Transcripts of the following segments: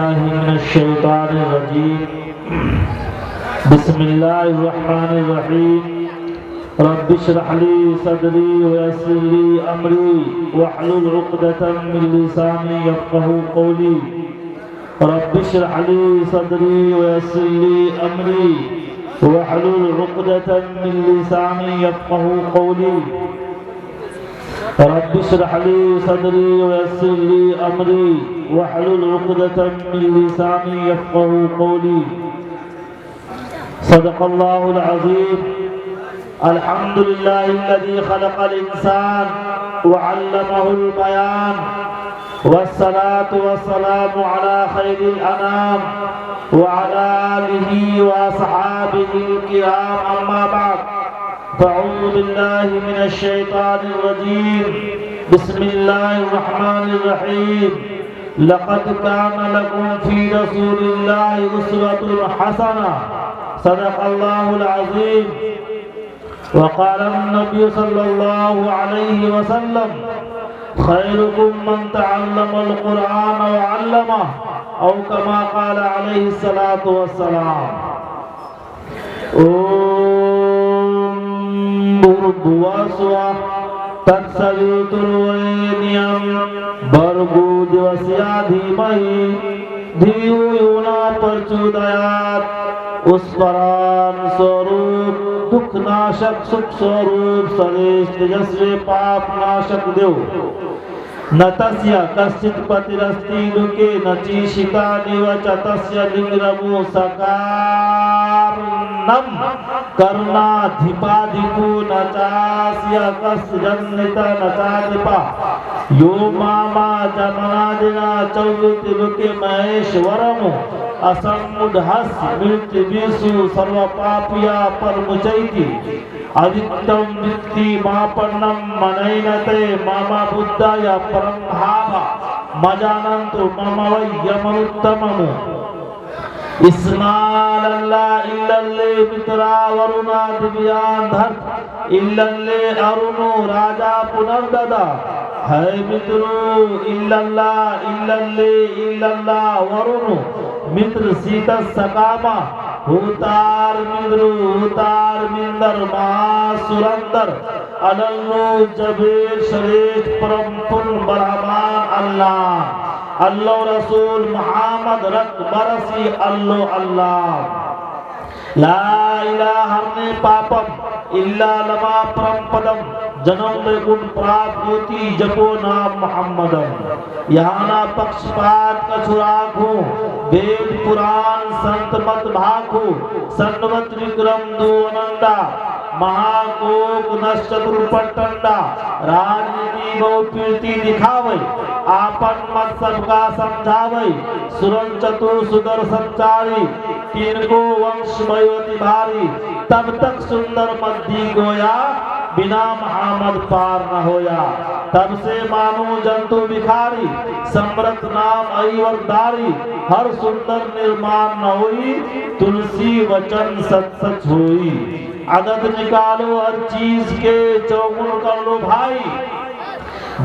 من الشیطان الرجیم بسم اللہ الرحمن الرحیم رب اشرح لی صدری ویسر لی امری واحلل عقدۃ من لسانی یفقهوا قولی رب اشرح لی صدری ویسر لی امری واحلل عقدۃ من لسانی یفقهوا قولی رب اشرح لي صدري ويسر لي امري واحلل عقدة من لساني يفقهوا قولي صدق الله العظيم. الحمد لله الذي خلق الإنسان وعلمه البيان والصلاة والسلام على خير الأنام وعلى آله وأصحابه الكرام أما بعد فأعوذ بالله من الشيطان الرجيم بسم الله الرحمن الرحيم. لقد كان لكم في رسول الله أسوة حسنة صدق الله العظيم. وقال النبي صلى الله عليه وسلم خيركم من تعلم القرآن وعلمه أو كما قال عليه الصلاة والسلام. بھواسوا تکسویتروینیم برگو دیوسیا دھیمہی دھیو یونا پرچودیات اس پران سوروپ دکھ ناشک سکھ سوروپ سریش تجسوی پاپ ناشک دیو نتسیا کسچت پترستی لکے نچیشکا نیوچا تسیا لنگرمو سکارنم کرنا دھپا دھپو نچاسیا کس جنتا نچا دھپا یو ماما جمنا دینا چوت لکے مہیشورمو اسمودھس ملت بیسو سرو پاپیا پر مچیتی adittam vitti maapanam manainate mama buddhaya parambhava majanantu mama vayyamanuttamamu ismalalla illalle mitra varuna divyan dhar illalle arunu raja punardada hai mitru illallah varunu mitra sita sakama ہوتار مندر ہوتار مندر مہا سرندر علنو جبیر شریف پرمپن برہمان اللہ اللہ رسول محمد رک برسی اللہ لا الہ ہرنے پاپم اللہ لما پرمپدم جنم میں گن پراپ ہوتی جپو نام محمدم یہانا پکش پات کچھراک ہوں وید پران سنت مت بھاکو سنوت وکرم دو انندا مہا کوک نشچتر پٹنڈا راجنیتی بہو پیرتی دکھاوئی آپن مت سب کا سمجھاوئی سرن چتو سدر سنچاری تین کو ونش بیوتی بھاری تب تک سندر مدی گویا بنا محمد پار نہ ہویا تب سے مانو جنتو بکھاری سمرت نام ایور داری ہر سندر نرمان نہ ہوئی تلسی وچن سچ سچ ہوئی عدد نکالو ہر چیز کے چوگن کر لو بھائی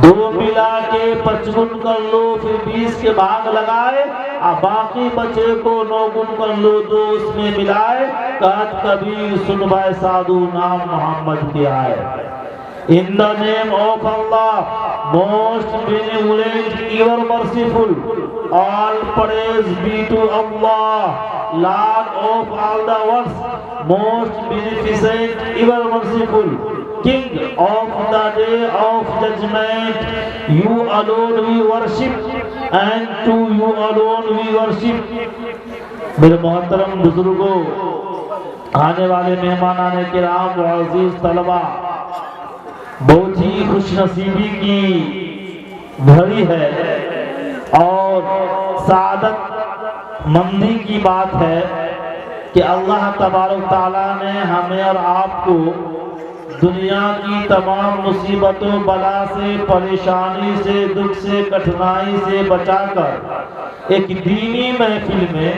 دو ملا کے 55 کر لو پھر 20 کے بھاگ لگائے اب باقی بچے کو 9 گن کر لو 2 اس میں ملائے کہت کبیر سن بھائی سادو نام محمد کے آئے. In the name of Allah, most benevolent, ever merciful, all praise be to Allah, Lord of all the worlds, most beneficent, ever merciful, King of the day of judgment. You alone we worship, and to you alone we worship. میرے محترم بزرگوں، آنے والے مہمانان کرام و عزیز طلبہ، بہت ہی خوش نصیبی کی گھڑی ہے اور سعادت مندی کی بات ہے کہ اللہ تبارک تعالیٰ نے ہمیں اور آپ کو دنیا کی تمام مصیبتوں بلا سے پریشانی سے دکھ سے کٹھنائی سے بچا کر ایک دینی محفل میں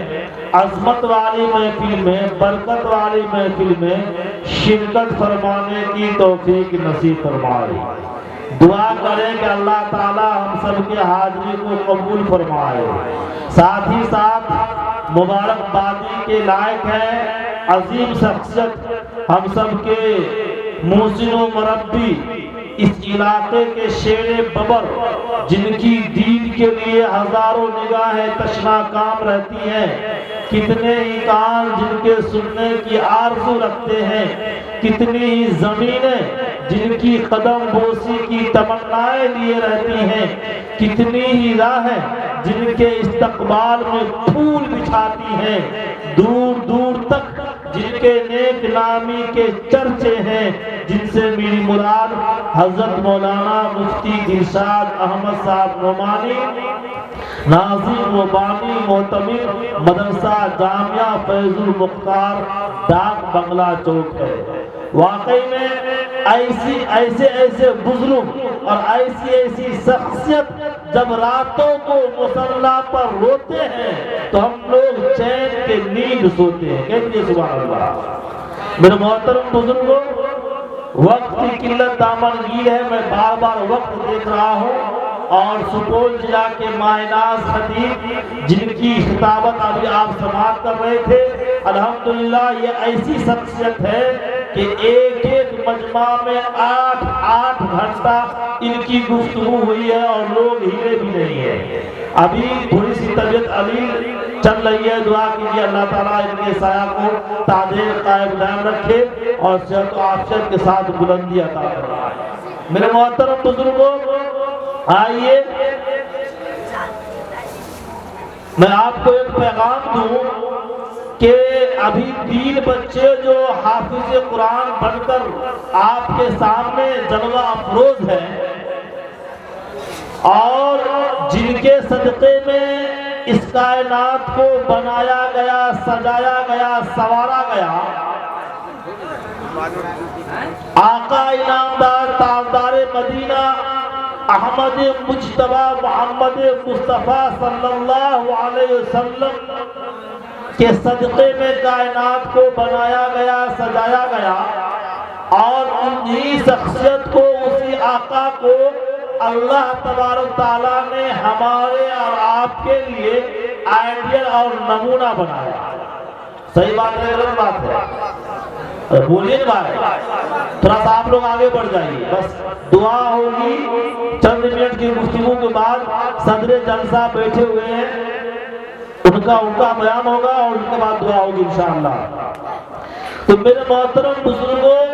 عظمت والی محفل میں برکت والی محفل میں شرکت فرمانے کی توفیق نصیب فرمائے. دعا کریں کہ اللہ تعالی ہم سب کے حاضری کو قبول فرمائے۔ ساتھ ہی ساتھ مبارکبادی کے لائق ہے عظیم شخصیت ہم سب کے محسن و مربی، اس علاقے کے شیر ببر، جن کی دین کے لیے ہزاروں نگاہیں تشنا کام رہتی ہیں، کتنے ہی کان جن کے سننے کی آرزو رکھتے ہیں، کتنی ہی زمینیں جن کی قدم بوسی کی تمنائیں لیے رہتی ہیں، کتنی ہی راہیں جن کے استقبال میں پھول بچھاتی ہیں، دور دور تک جن کے نیک نامی کے چرچے ہیں، جن سے میری مراد حضرت مولانا مفتی دلشاد احمد صاحب نعمانی، ناظم و بانی معتمد مدرسہ جامعہ فیض المختار ڈاک بنگلہ چوک ہے۔ واقعی میں ایسے بزرگ اور ایسی شخصیت جب راتوں کو مصلی پر روتے ہیں تو ہم لوگ چین کے نیند سوتے ہیں۔ کہتے ہیں سبحان اللہ۔ میرے محترم بزرگوں، وقت کی قلت دامنگیر ہے، میں بار بار وقت دیکھ رہا ہوں، اور سپول ضلع کے مائناز خطیب جن کی خطابت ابھی آپ سماعت کر رہے تھے، الحمدللہ یہ ایسی شخصیت ہے کہ ایک ایک مجمع میں 8 گھنٹہ ان کی گفتگو ہوئی ہے اور لوگ ہلے بھی نہیں ہیں۔ ابھی تھوڑی سی طبیعت علیل چل رہی ہے، دعا کیجیے اللہ تعالیٰ ان کے سایہ کو تعدیل قائم دائم رکھے اور صحت و عافیت کے ساتھ بلندی عطا فرمائے۔ میرے محترم بزرگوں، آئیے میں آپ کو ایک پیغام دوں کہ ابھی 3 بچے جو حافظ قرآن بن کر آپ کے سامنے جلوہ افروز ہیں اور جن کے صدقے میں اس کائنات کو بنایا گیا، سجایا گیا، سنوارا گیا، آقا انعامدار تاجدار مدینہ احمد مجتبی محمد مصطفیٰ صلی اللہ علیہ وسلم کے صدقے میں کائنات کو بنایا گیا، سجایا گیا، اور انہی شخصیت کو، اسی آقا کو اللہ تبارک تعالیٰ نے ہمارے اور آپ کے لیے آئیڈیل اور نمونہ بنایا۔ صحیح بات ہے، غلط بات ہے؟ بولیے بھائی، تھوڑا سا آپ لوگ آگے بڑھ جائیے، بس دعا ہوگی چند منٹ کی گفتگو کے بعد۔ صدر جلسہ بیٹھے ہوئے ہیں، ان کا بیان ہوگا اور ان کے بعد دعا ہوگی انشاءاللہ۔ تو میرے محترم بزرگوں،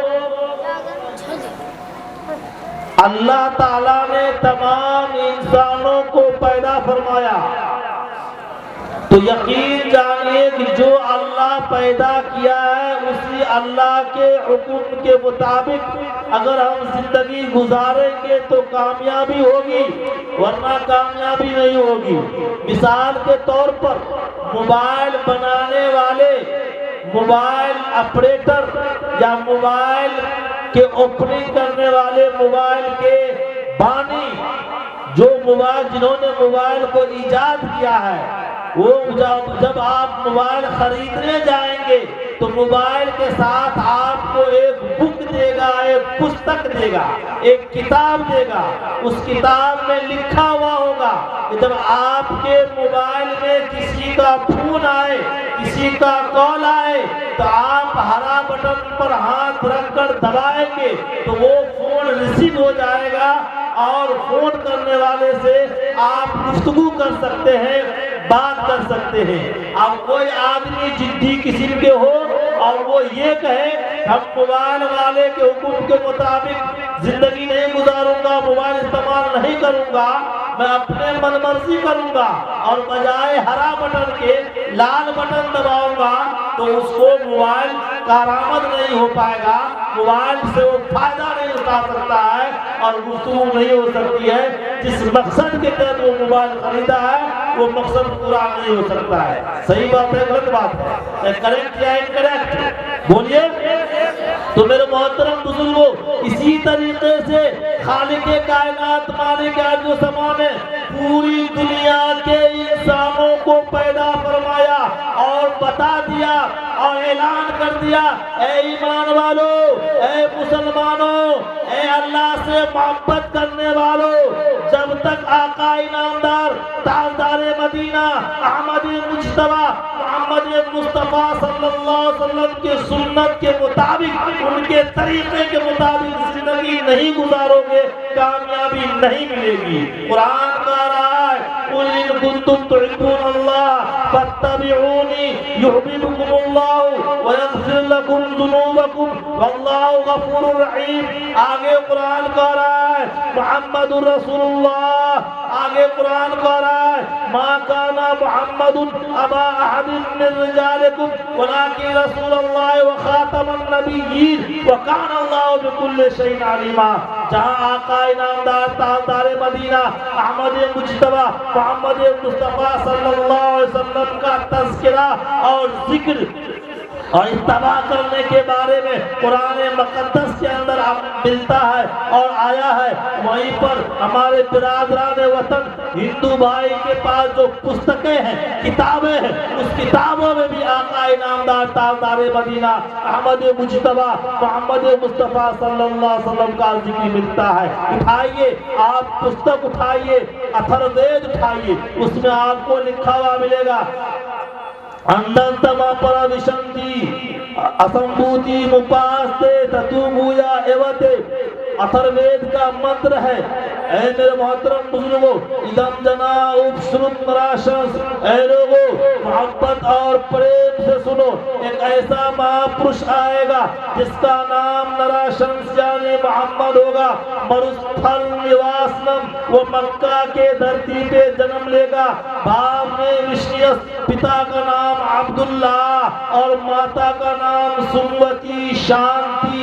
اللہ تعالیٰ نے تمام انسانوں کو پیدا فرمایا تو یقین جانیے کہ جو اللہ پیدا کیا ہے اسی اللہ کے حکم کے مطابق اگر ہم زندگی گزاریں گے تو کامیابی ہوگی، ورنہ کامیابی نہیں ہوگی۔ مثال کے طور پر موبائل بنانے والے، موبائل آپریٹر یا موبائل کے اوپننگ کرنے والے، موبائل کے بانی، جنہوں نے موبائل کو ایجاد کیا ہے، وہ جب آپ موبائل خریدنے جائیں گے تو موبائل کے ساتھ آپ کو ایک بک دے گا، ایک پستک دے گا، ایک کتاب دے گا۔ اس کتاب میں لکھا ہوا ہوگا کہ جب آپ کے موبائل میں کسی کا فون آئے، کسی کا کال آئے تو آپ ہرا بٹن پر ہاتھ رکھ کر دبائیں گے تو وہ فون ریسیو ہو جائے گا اور فون کرنے والے سے آپ گفتگو کر سکتے ہیں، بات کر سکتے ہیں۔ اب کوئی آدمی جدی قسم کے ہو اور وہ یہ کہے ہم موبائل والے کے حکم کے مطابق زندگی نہیں گزاروں گا، موبائل استعمال نہیں کروں گا، میں اپنے من مرضی کروں گا اور بجائے ہرا بٹن کے لال بٹن دباؤں گا، تو اس کو موبائل کارآمد نہیں ہو پائے گا، موبائل سے وہ فائدہ نہیں اٹھا سکتا ہے اور گفتگو نہیں ہو سکتی ہے۔ جس مقصد کے تحت وہ موبائل خریدا ہے وہ مقصد پورا نہیں ہو سکتا ہے۔ صحیح بات ہے، غلط بات ہے، کریکٹ یا انکریکٹ بولیے؟ تو میرے محترم بزرگوں، اسی طریقے سے خالق کائنات مالک ارض و سما نے پوری دنیا کے انسانوں کو پیدا فرمایا اور اور بتا دیا اور اعلان کر دیا، اے ایمان والو، اے مسلمانوں، اے اللہ سے محبت کرنے والوں، جب تک آقا انعامدار تاجدار مدینہ احمد مجتبیٰ محمد مصطفیٰ صلی اللہ علیہ وسلم کی سنت کے مطابق، ان کے طریقے کے مطابق زندگی نہیں گزارو گے، کامیابی نہیں ملے گی۔ قرآن کہہ رہا ہے قُلْ إِن كُنتُمْ تُحِبُّونَ اللَّهَ فَاتَّبِعُونِي يُحْبِبْكُمُ اللَّهُ وَيَغْفِرْ لَكُمْ ذُنُوبَكُمْ وَاللَّهُ غَفُورٌ رَحِيمٌ۔ آگے قرآن کہہ رہا ہے محمد الرسول اللہ، آگے قرآن کہہ رہا ہے ما کان محمد ابا احد من رجالکم ولکن رسول اللہ وخاتم النبیین وکان اللہ بکل شیء علیما۔ جہاں آقا انعامدار تاجدار مدینہ احمد مجتبیٰ محمد مصطفیٰ صلی اللہ علیہ وسلم کا تذکرہ اور ذکر اور اتباع کرنے کے بارے میں قرآن مقدس کے اندر ملتا ہے اور آیا ہے، وہیں پر ہمارے برادران وطن ہندو بھائی کے پاس جو پستکیں ہیں، کتابیں ہیں، اس کتابوں میں بھی آقا انعامدار تاجدار مدینہ احمد مجتبیٰ محمد مصطفیٰ صلی اللہ علیہ وسلم کا ذکر ملتا ہے۔ اٹھائیے، آپ پستک اٹھائیے، اتھر وید اٹھائیے، اس میں آپ کو لکھا ہوا ملے گا اندنتما پراوشنتی اسمبھوتی مپاستے تتوبویا ایوتے۔ اتھر وید کا منتر ہے، اے میرے محترم بزرگوں، ادم جنا اپسرت نراشنس، اے لوگوں محبت اور پریم سے سنو، ایک ایسا مہاپرش آئے گا جس کا نام نراشنس یعنی محمد ہوگا، مرستھل نواسنم، وہ مکہ کے دھرتی پہ جنم لے گا، باپ نے وشنیس، پتا کا نام عبداللہ اور ماتا کا نام سنوتی شانتی